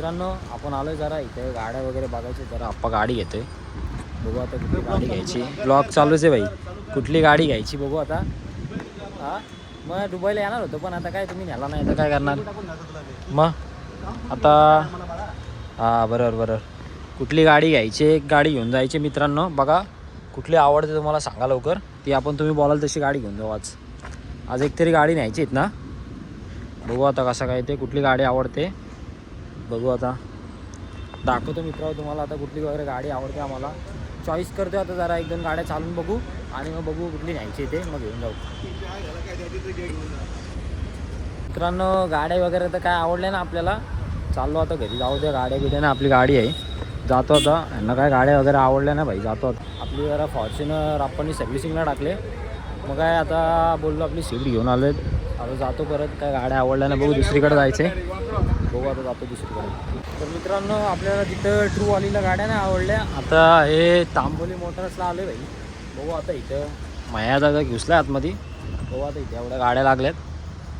मित्रांनो आपण आलोय जरा इथे गाड्या वगैरे बघायचे, जरा आप्पा गाडी घेतोय. बघू आता कुठली गाडी घ्यायची. ब्लॉग चालूच आहे भाई. कुठली गाडी घ्यायची बघू आता. हां मग दुबईला येणार होतो पण आता काय तुम्ही नेला नाही तर काय करणार मग आता. हां बरोबर. कुठली गाडी घ्यायची, एक गाडी घेऊन जायची मित्रांनो. बघा कुठली आवडते तुम्हाला सांगा लवकर, ती आपण तुम्ही बोलाल तशी गाडी घेऊन जाऊ. आज एक तरी गाडी न्यायची आहेत ना. बघू आता कसं काय ते, कुठली गाडी आवडते बघू आता. दाखवतो मित्रांनो तुम्हाला आता कुठली वगैरे गाडी आवडते. आम्हाला चॉईस करतो आता, जरा एक दोन गाड्या चालून बघू आणि मग बघू कुठली न्यायची ते मग घेऊन जाऊ. मित्रांनो गाड्या वगैरे तर काय आवडल्या ना आपल्याला. चाललो आता घरी, जाऊ द्या गाड्या बिड्या ना. आपली गाडी आहे, जातो आता. यांना काय गाड्या वगैरे आवडल्या ना भाई, जातो आता. आपली जरा फॉर्च्युनर आपण सर्व्हिसिंगला टाकले. मग काय आता बोललो आपली सीट घेऊन आलो आहे. आता जातो परत, काय गाड्या आवडल्या ना बघू, दुसरीकडे जायचं आहे. बघू आता जातो दुसरीकडे. तर मित्रांनो आपल्याला तिथं ट्रूवालीला गाड्या नाही आवडल्या. आता हे तांबोली मोटर्सला आलो आहे भाई. बघू आता इथं माया जागा घुसला आतमध्ये. बघू आता इथे एवढ्या गाड्या लागल्यात.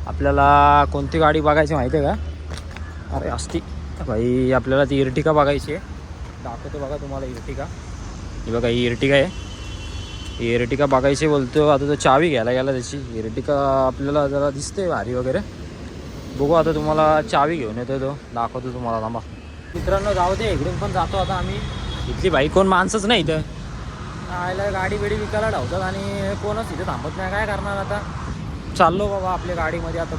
आपल्याला कोणती गाडी बघायची माहिती आहे का. अरे असती भाई, आपल्याला ती इर्टिका बघायची आहे. दाखवतो बघा तुम्हाला इर्टिका. ही बघा ही इर्टिका आहे. इर्टिका बघायची बोलतो. आता तो चावी घ्यायला गेला त्याची. इर्टिका आपल्याला जरा दिसते भारी वगैरे. बघू आता तुम्हाला चावी घेऊन येतो तो, दाखवतो तुम्हाला. थांबा मित्रांनो जाऊ दे, इकडून पण जातो आता आम्ही. इथली भाई कोण माणसंच नाही इथं. आयला गाडी बिडी विकायला धावतात आणि कोणच इथं थांबत नाही. काय करणार आता. चाललो बाबा आपल्या गाडीमध्ये. आता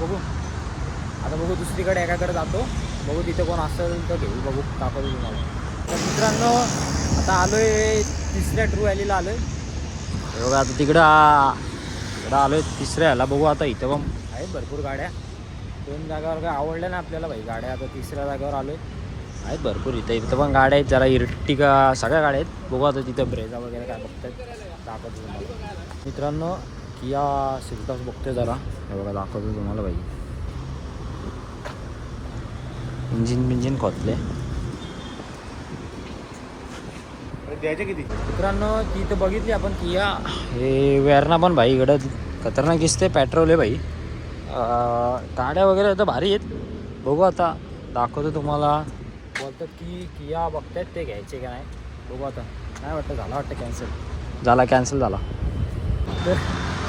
बघू दुसरीकडे एकाकडे जातो. बघू तिथे कोण असेल तर घेऊ. बघू दाखवतो तुम्हाला. तर मित्रांनो आता आलो आहे तिसऱ्या ट्रू व्हॅलीला आलो आहे. बघा आता तिकडं आलो आहे तिसऱ्या ह्याला. बघू आता इथं पण आहेत भरपूर गाड्या. दोन जागावर काय आवडल्या ना आपल्याला भाई गाड्या. आता तिसऱ्या जागावर आलो आहे. आहेत भरपूर इथं पण गाड्या आहेत. जरा इर्टिका सगळ्या गाड्या आहेत. बघू आता तिथं ब्रेझा वगैरे काय बघतात, दाखवतो तुम्हाला. मित्रांनो किया सिल्टॉस बघतोय जरा. हे बघा दाखवतो तुम्हाला भाई. इंजिन खोतले. द्यायचे किती मित्रांनो ती तर बघितली आपण किया. हे वेरणा पण भाई इकडं खतरनाक दिसते. पेट्रोल आहे भाई. गाड्या वगैरे तर भारी आहेत. बघू आता दाखवतो तुम्हाला. बोलतात की किया बघतायत ते घ्यायचे का नाही. बघू आता. नाही वाटतं झाला, वाटतं कॅन्सल झाला. तर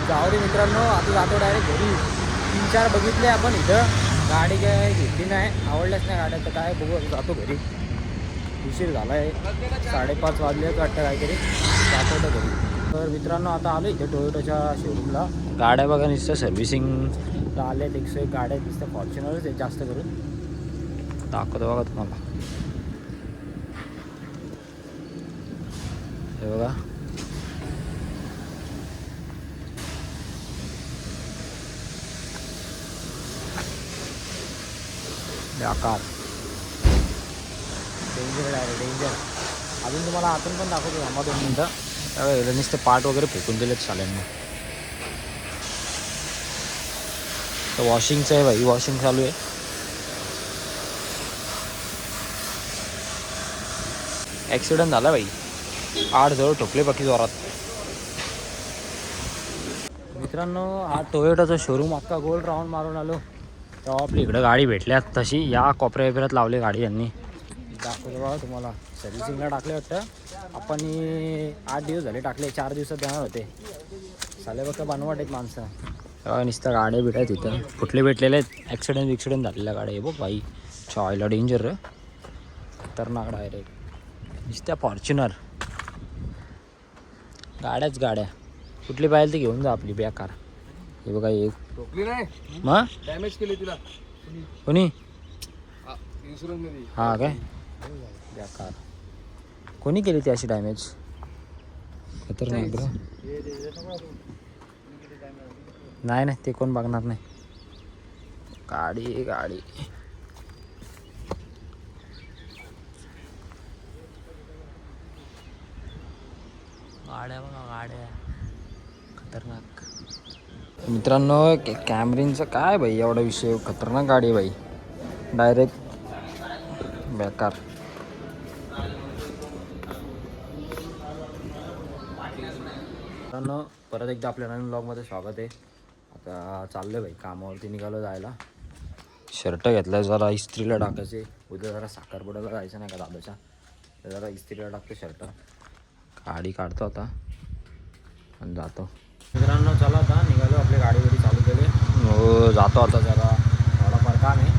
जाऊ दे मित्रांनो, आता जातो डायरेक्ट घरी. 3-4 बघितले आपण इथं. गाडी काय घेतली नाही, आवडल्याच नाही गाड्या. तर काय बघू जातो घरी. उशीर झाला आहे, 5:30 वाजलेच वाटतं काहीतरी. जातो घरी. तर मित्रांनो आता आलो इथे टोयोटाच्या शोरूमला. गाड्या बघा नुसतं सर्व्हिसिंगला आल्या. 101 गाड्या दिसतं. फॉर्च्युनरच आहेत जास्त करून. दाखवतो बघा तुम्हाला. हे बघा आकार डेंजर आहे, डेंजर. अजून तुम्हाला आतून पण दाखवतो थांबा 2 मिनटं. त्यावेळेला नुसते पार्ट वगैरे फेकून दिलेत शाळांना. तर वॉशिंगचं आहे भाई, वॉशिंग चालू आहे. ॲक्सिडेंट झाला भाई. 8 जवळ ठोकले बाकी जोरात. मित्रांनो हा टोयोटाचा शोरूम अख्खा गोल राऊंड मारून आलो. तेव्हा आपली इकडं गाडी भेटल्यात तशी. या कोपऱ्यात लावले गाडी यांनी. दाखवतो बघा तुम्हाला. सर्व्हिसिंगला टाकले वाटतं आपण. 8 दिवस झाले टाकले. 4 दिवसात देणार होते. साले बघा बनवाट आहेत माणसं. नुसत्या गाड्या बिड्या तिथं कुठले भेटलेले आहेत. ॲक्सिडेंट झालेल्या गाड्या. बघ भाई चॉयला डेंजर. खतरनाक डायरेक्ट. नुसत्या फॉर्च्युनर गाड्या. कुठली पाहिजे ती घेऊन जा आपली बेकार. हे बघा एक ठोकली नाही, मग डॅमेज केली तिला कोणी. इन्शुरन्स मध्ये. हां काय बेकार. कोणी केली ती अशी डॅमेज. खतरनाक ब्रो. नाही ते कोण बघणार नाही. गाडी गाड्या बघा गाड्या खतरनाक. मित्रांनो कॅमरीनचं काय भाई एवढा विषय. खतरनाक गाडी आहे भाई. डायरेक्ट बेकार. मित्रांनो परत एकदा आपल्या नवीन ब्लॉगमध्ये स्वागत आहे. आता चाललो आहे भाई कामावरती निघालो जायला. शर्ट घेतलाय जरा इस्त्रीला टाकायचे. उद्या जरा साखरपुड्याला जायचं नाही का दादाच्या, तर जरा इस्त्रीला टाकतो शर्ट. गाडी काढतो आता आणि जातो. मित्रांनो चला आता निघालो, आपली गाडी वडी चालू केली. हो जातो आता, जरा थोडाफार काम आहे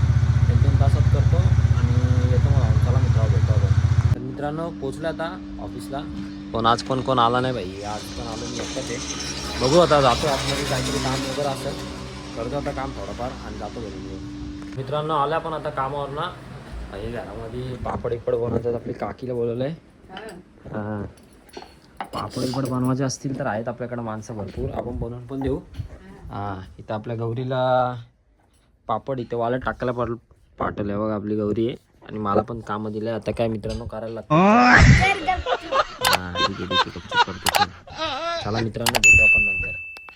1-2 तासात करतो आणि येतो. मग चला मित्रांनो भेटतो आपण. तर मित्रांनो पोचलो आता ऑफिसला. पण आज कोण आला नाही भाई, आज पण आलो मी एकटाच आहे. बघू आता जातो आतमध्ये, काहीतरी काम वगैरे असेल करतो आता काम थोडंफार आणि जातो घरी. मित्रांनो आल्या पण आता कामावर ना, हे घरामध्ये पापड इपड बनवतात. आपली काकीला बोलवलं आहे. हां पापड इपड बनवायचे असतील तर आहेत आपल्याकडे माणसं भरपूर, आपण बनवून पण देऊ. हां इथं आपल्या गौरीला पापड इथे वाला टाकायला पाठवलं बघा. आपली गौरी आहे आणि मला पण कामं दिलं आता काय मित्रांनो करायला लागतं. हां ठीक आहे करतो. चला मित्रांनो भेटू आपण नंतर.